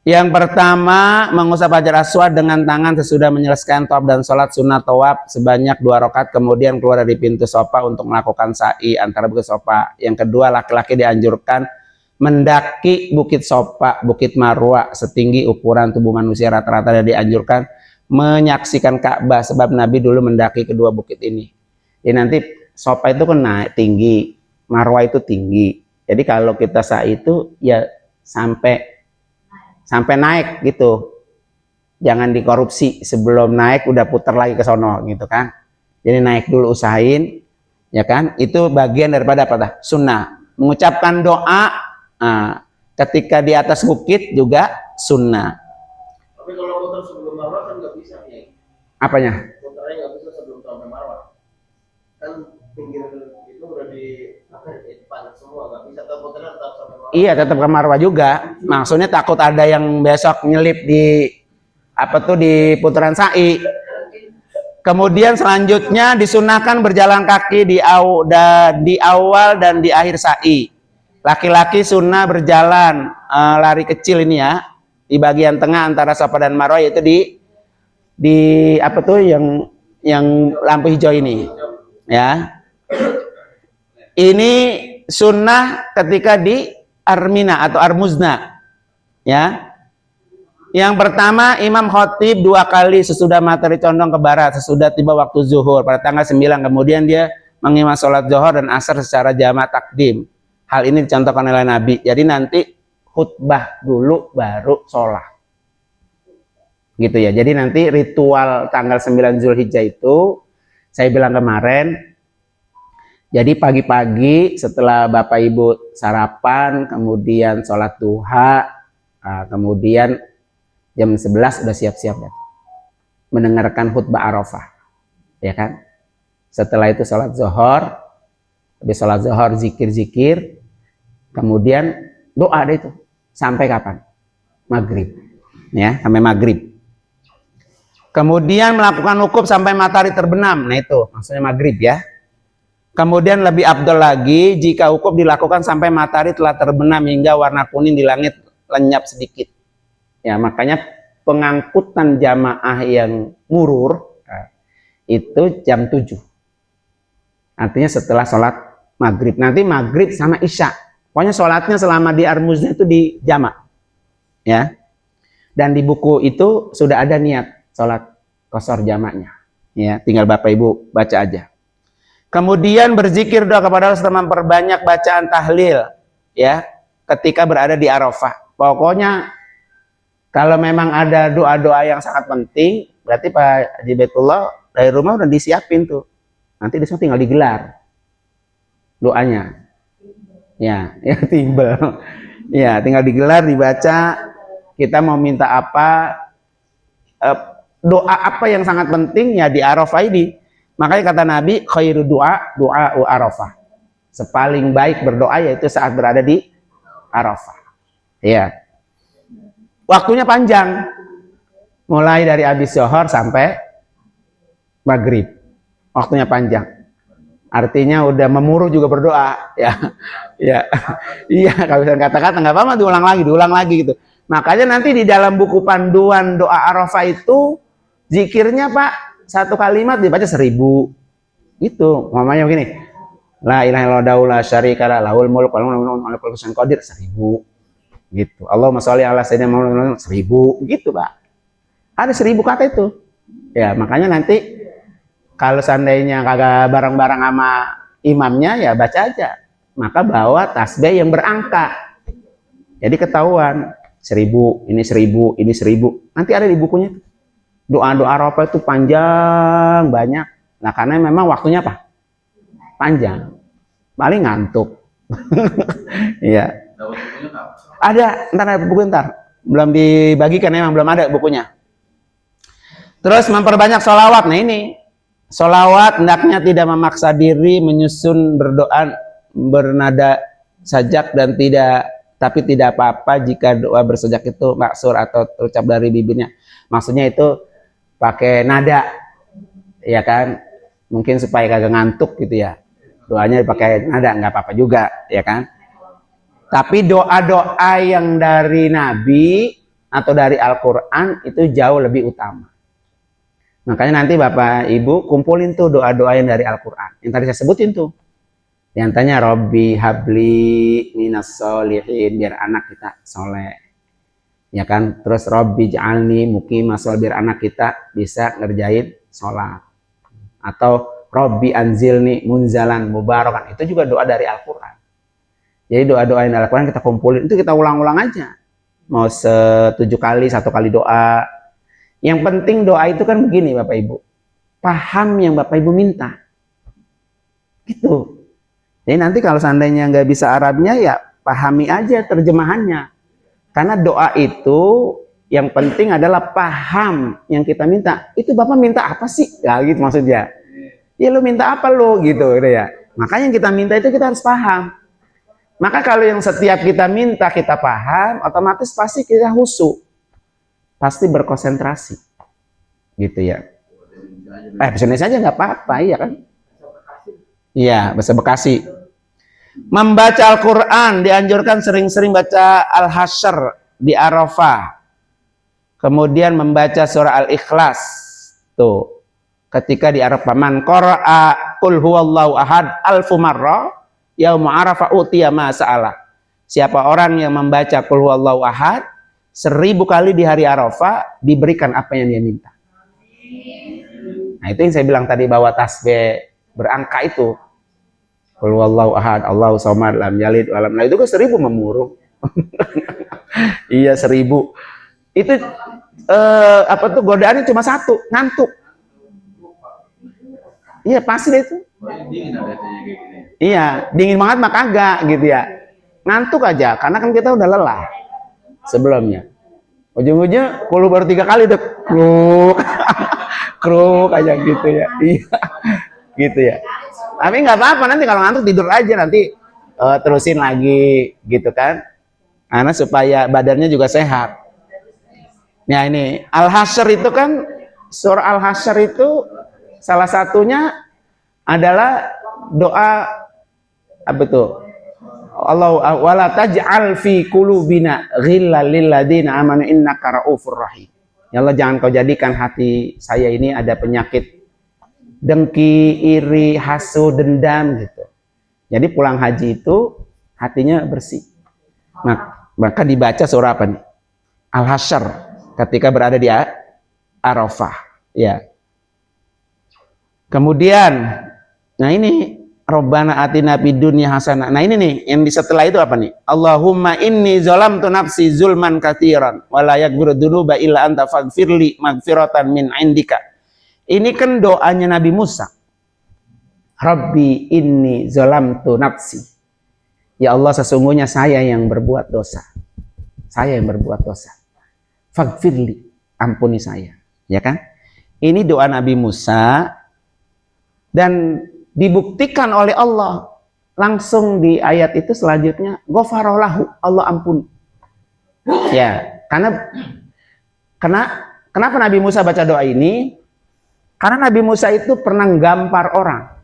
Yang pertama, mengusap Hajar Aswad dengan tangan sesudah menyelesaikan tawaf dan sholat sunnah tawaf sebanyak 2 rakaat, kemudian keluar dari pintu sofa untuk melakukan sa'i antara bukit sofa. Yang kedua, laki-laki dianjurkan mendaki bukit sofa, bukit Marwah setinggi ukuran tubuh manusia rata-rata, dan dianjurkan menyaksikan Ka'bah sebab Nabi dulu mendaki kedua bukit ini. Jadi nanti sofa itu kan naik tinggi, Marwah itu tinggi. Jadi kalau kita sa'i itu ya sampai naik gitu, jangan dikorupsi sebelum naik udah putar lagi ke sono gitu kan. Jadi naik dulu usahain, ya kan? Itu bagian daripada apa? Sunnah. Mengucapkan doa ketika di atas bukit juga sunnah. Tapi kalau putar sebelum Marwah kan nggak bisa nih. Apanya? Putarnya nggak bisa sebelum sampai Marwah. Kan pinggir itu udah di panas semua, nggak bisa putarnya tetap sampai Marwah. Iya, tetap ke Marwah juga. Maksudnya takut ada yang besok nyelip di di putaran sa'i. Kemudian selanjutnya disunahkan berjalan kaki di awal dan di akhir sa'i. Laki-laki sunnah berjalan lari kecil ini ya, di bagian tengah antara Safa dan Marwah, yaitu di yang lampu hijau ini. Ya. Ini sunnah ketika di Armina atau Armuzna, ya. Yang pertama, Imam Khotib 2 kali sesudah matahari condong ke barat, sesudah tiba waktu zuhur pada tanggal 9. Kemudian dia mengimam sholat zuhur dan asar secara jamaah takdim. Hal ini dicontohkan oleh Nabi. Jadi nanti khutbah dulu baru sholat. Gitu ya. Jadi nanti ritual tanggal 9 Zulhijjah itu saya bilang kemarin. Jadi pagi-pagi setelah Bapak Ibu sarapan, kemudian sholat duha, kemudian jam 11 udah siap-siap ya. Mendengarkan khutbah Arafah. Ya kan? Setelah itu sholat zuhur, habis sholat zuhur zikir-zikir, kemudian doa deh itu sampai kapan? Maghrib, ya sampai maghrib. Kemudian melakukan wukuf sampai matahari terbenam, nah itu maksudnya maghrib ya. Kemudian lebih afdal lagi jika wukuf dilakukan sampai matahari telah terbenam hingga warna kuning di langit lenyap sedikit. Ya makanya pengangkutan jamaah yang murur itu jam 7. Artinya setelah sholat maghrib. Nanti maghrib sama isya. Pokoknya sholatnya selama di Armuzna itu di jamak. Ya. Dan di buku itu sudah ada niat sholat qashar jamaknya. Ya, tinggal Bapak Ibu baca aja. Kemudian berzikir doa kepada Allah serta memperbanyak bacaan tahlil. Ya, ketika berada di Arafah. Pokoknya kalau memang ada doa-doa yang sangat penting, berarti Pak Haji Baitullah dari rumah udah disiapin tuh. Nanti di sana tinggal digelar doanya. Ya timbel. Ya, tinggal digelar, dibaca. Kita mau minta apa? Doa apa yang sangat penting ya di Arafah ini. Makanya kata Nabi, khairu doa Arafah. Sepaling baik berdoa yaitu saat berada di Arafah. Ya. Waktunya panjang. Mulai dari habis zuhur sampai maghrib. Waktunya panjang. Artinya udah memuruh juga berdoa, ya. Ya. Iya, kalau bisa kata-kata nggak apa-apa diulang lagi gitu. Makanya nanti di dalam buku panduan doa Arafah itu zikirnya Pak, satu kalimat dibaca 1000. Itu, namanya begini. La ilaha illallah syarika lahul mulku wa lahul hamdu wa huwa qadir 1000. Gitu. Allahumma sholli ala sayyidina Muhammad 1000 gitu, Pak. Ada 1000 kata itu. Ya, makanya nanti kalau seandainya kagak bareng-bareng sama imamnya ya baca aja. Maka bawa tasbih yang berangka. Jadi ketahuan 1000, ini 1000, ini 1000. Nanti ada di bukunya. Doa-doa Arafah itu panjang banyak. Nah, karena memang waktunya apa? Panjang. Paling ngantuk. Iya. Ada, ntar ada buku ntar. Belum dibagikan, emang belum ada bukunya. Terus memperbanyak sholawat. Nah ini, sholawat hendaknya tidak memaksa diri menyusun berdoa bernada sajak dan tapi tidak apa-apa jika doa bersajak itu maksur atau terucap dari bibirnya. Maksudnya itu pakai nada, ya kan? Mungkin supaya kagak ngantuk gitu ya. Doanya pakai nada nggak apa-apa juga, ya kan? Tapi doa-doa yang dari Nabi atau dari Al-Quran itu jauh lebih utama. Makanya nanti Bapak Ibu kumpulin tuh doa-doa yang dari Al-Quran. Yang tadi saya sebutin tuh. Yang tanya Robbi habli minas solihin, biar anak kita soleh. Ya kan? Terus Robbi ja'alni muqimas shol, biar anak kita bisa ngerjain sholat. Atau Robbi anzilni munzalan mubarakan. Itu juga doa dari Al-Quran. Jadi doa-doa yang dari Al-Quran kita kumpulin, itu kita ulang-ulang aja. Mau 7 kali, 1 kali doa. Yang penting doa itu kan begini Bapak Ibu. Paham yang Bapak Ibu minta. Gitu. Jadi nanti kalau seandainya nggak bisa Arabnya ya pahami aja terjemahannya. Karena doa itu yang penting adalah paham yang kita minta. Itu Bapak minta apa sih? Ya gitu maksudnya. Ya lu minta apa lu gitu ya. Makanya yang kita minta itu kita harus paham. Maka kalau yang setiap kita minta kita paham, otomatis pasti kita khusyuk. Pasti berkonsentrasi. Gitu ya. Bahasa Indonesia aja nggak apa-apa, iya kan? Iya, bahasa Bekasi. Membaca Al-Quran, dianjurkan sering-sering baca Al-Hasyr di Arafah. Kemudian membaca surah Al-Ikhlas. Tuh. Ketika di Arafah. Man qara'a qul huwallahu ahad alfu marra yauma Arafah utiya ma sa'alah. Siapa orang yang membaca qul huwallahu ahad 1000 kali di hari Arafah diberikan apa yang dia minta. Nah itu yang saya bilang tadi bahwa tasbih berangka itu. Qul huwallahu ahad, Allahu samad, lam yalid walam. Nah itu kan 1000 memurung. Iya 1000. Itu apa tuh godaannya cuma satu, ngantuk. Iya pasti deh itu. Oh, ini dingin ada kayak gini. Iya, dingin banget mah kagak gitu ya. Ngantuk aja, karena kan kita udah lelah sebelumnya. Ujung-ujungnya kalau baru 3 kali udah kruk, kruk aja gitu ya. Iya, gitu ya. Tapi nggak apa-apa, nanti kalau ngantuk tidur aja, nanti terusin lagi gitu kan. Karena supaya badannya juga sehat. Nah ini Al-Hasyr itu kan, surah Al-Hasyr itu salah satunya adalah doa apa tuh? Allah wala taj'al fi qulubina ghillal lil ladina amanu innaka raufur rahim. Ya Allah, jangan kau jadikan hati saya ini ada penyakit dengki, iri, hasud, dendam gitu. Jadi pulang haji itu hatinya bersih. Nah, maka dibaca surah apa nih? Al-Hasyr ketika berada di Arafah, ya. Kemudian, nah ini Rabbana atina fid dunya hasanah. Nah ini nih, yang di setelah itu apa nih? Allahumma inni zalamtu nafsi zulman katsiran wa la yaghfiru dzunuba illa anta faghfirli maghfiratan min indika. Ini kan doanya Nabi Musa. Rabbi inni zalamtu nafsi. Ya Allah, sesungguhnya saya yang berbuat dosa. Saya yang berbuat dosa. Faghfirli, ampuni saya. Ya kan? Ini doa Nabi Musa dan dibuktikan oleh Allah langsung di ayat itu selanjutnya, ghafarallahu, Allah ampuni. Ya, kenapa Nabi Musa baca doa ini? Karena Nabi Musa itu pernah gampar orang,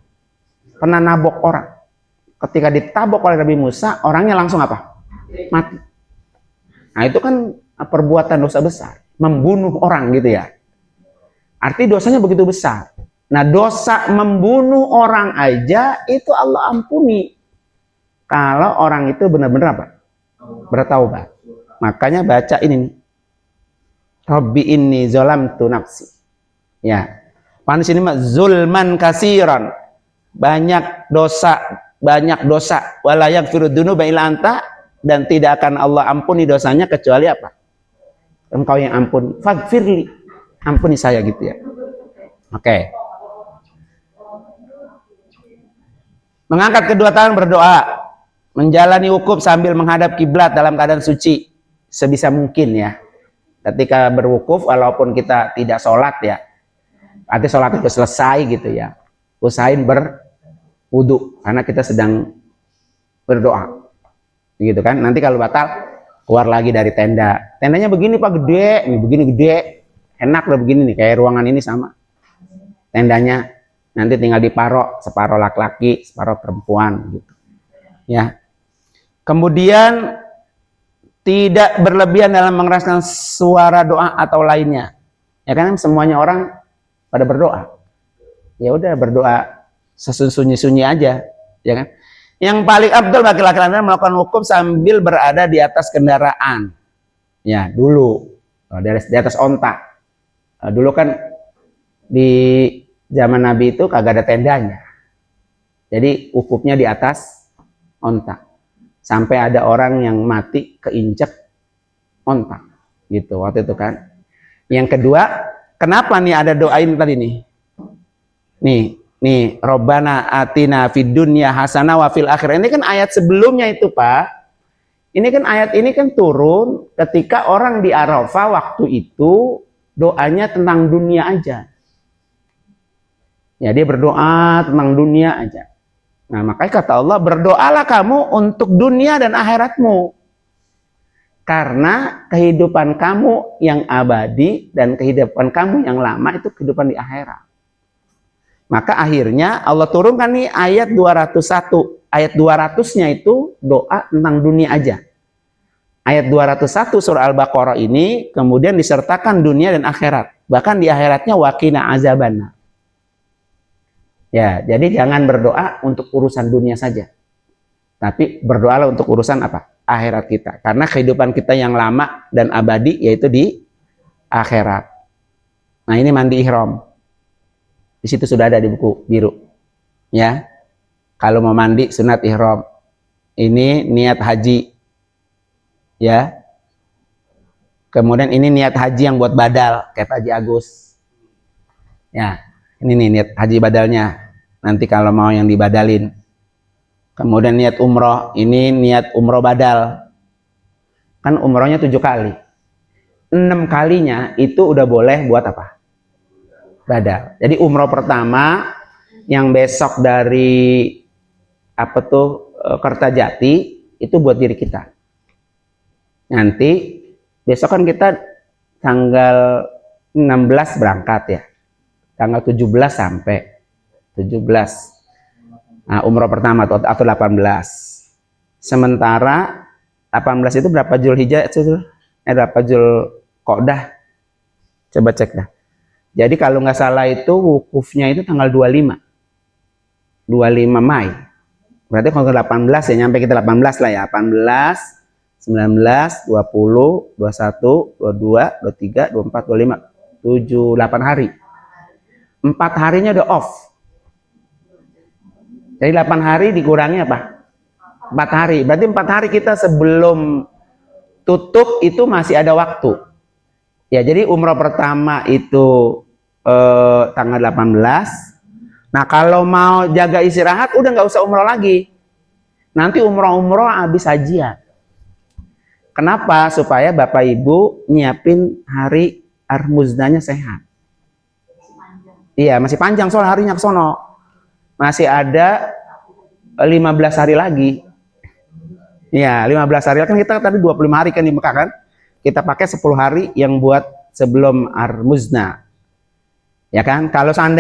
pernah nabok orang. Ketika ditabok oleh Nabi Musa, orangnya langsung apa? Mati. Nah itu kan perbuatan dosa besar, membunuh orang gitu ya. Arti dosanya begitu besar. Nah dosa membunuh orang aja itu Allah ampuni. Kalau orang itu benar-benar apa? Bertaubat. Makanya baca ini nih. Rabbi inni zalamtu nafsi. Ya. Pan sini mah zulman kasiran. Banyak dosa, wala yaghfiru dzunuba illa anta, dan tidak akan Allah ampuni dosanya kecuali apa? Engkau yang ampuni. Faghfirli. Ampuni saya gitu ya. Oke. Mengangkat kedua tangan berdoa, menjalani wukuf sambil menghadap kiblat dalam keadaan suci sebisa mungkin ya. Ketika berwukuf walaupun kita tidak sholat ya, arti sholat itu selesai gitu ya, usahain berwudu karena kita sedang berdoa, gitu kan. Nanti kalau batal keluar lagi dari tenda, tendanya begini Pak, gede, nih begini gede, enak udah begini nih, kayak ruangan ini sama tendanya. Nanti tinggal diparok, separuh laki-laki, separuh perempuan gitu. Ya. Kemudian tidak berlebihan dalam mengeraskan suara doa atau lainnya. Ya kan semuanya orang pada berdoa. Ya udah berdoa sesunyi-sunyi aja, ya kan? Yang paling abdul bagi laki-laki melakukan wukuf sambil berada di atas kendaraan. Ya, dulu di atas onta. Dulu kan di zaman Nabi itu kagak ada tendanya. Jadi wukufnya di atas onta. Sampai ada orang yang mati keinjek onta. Gitu waktu itu kan. Yang kedua, kenapa nih ada doain tadi nih? Nih, Rabbana atina fid dunya hasanah wa fil akhirah. Ini kan ayat sebelumnya itu, Pak. Ini kan ayat ini kan turun ketika orang di Arafah waktu itu doanya tentang dunia aja. Ya dia berdoa tentang dunia aja. Nah makanya kata Allah, berdoalah kamu untuk dunia dan akhiratmu. Karena kehidupan kamu yang abadi dan kehidupan kamu yang lama itu kehidupan di akhirat. Maka akhirnya Allah turunkan nih ayat 201. Ayat 200-nya itu doa tentang dunia aja. Ayat 201 surah Al-Baqarah ini kemudian disertakan dunia dan akhirat. Bahkan di akhiratnya waqina azabannar. Ya, jadi jangan berdoa untuk urusan dunia saja. Tapi berdoalah untuk urusan apa? Akhirat kita. Karena kehidupan kita yang lama dan abadi yaitu di akhirat. Nah, ini mandi ihram. Di situ sudah ada di buku biru. Ya. Kalau mau mandi sunat ihram. Ini niat haji. Ya. Kemudian ini niat haji yang buat badal kayak Haji Agus. Ya, ini nih niat haji badalnya. Nanti kalau mau yang dibadalin. Kemudian niat umroh, ini niat umroh badal. Kan umrohnya 7 kali. 6 kalinya itu udah boleh buat apa? Badal. Jadi umroh pertama yang besok dari apa tuh Kertajati itu buat diri kita. Nanti besok kan kita tanggal 16 berangkat ya. Tanggal 17 sampai 17. Nah, umroh pertama atau 18. Sementara 18 itu berapa Zulhijjah itu? Berapa Zulqa'dah? Coba cek dah. Jadi kalau nggak salah itu wukufnya itu tanggal 25. 25 Mai. Berarti kalau 18 ya nyampe kita 18 lah ya. 18 19, 20, 21, 22, 23, 24, 25, 7, 8 hari. 4 harinya udah off. Jadi 8 hari dikurangi apa? 4 hari. Berarti 4 hari kita sebelum tutup itu masih ada waktu. Ya, jadi umroh pertama itu tanggal 18. Nah, kalau mau jaga istirahat udah nggak usah umroh lagi. Nanti umroh habis hajian. Kenapa? Supaya Bapak Ibu nyiapin hari Armuznanya sehat. Iya, masih panjang soal harinya ke sono. Masih ada 15 hari lagi. Iya, 15 hari kan kita tadi 25 hari kan di Mekah kan. Kita pakai 10 hari yang buat sebelum Armuzna. Ya kan? Kalau seandainya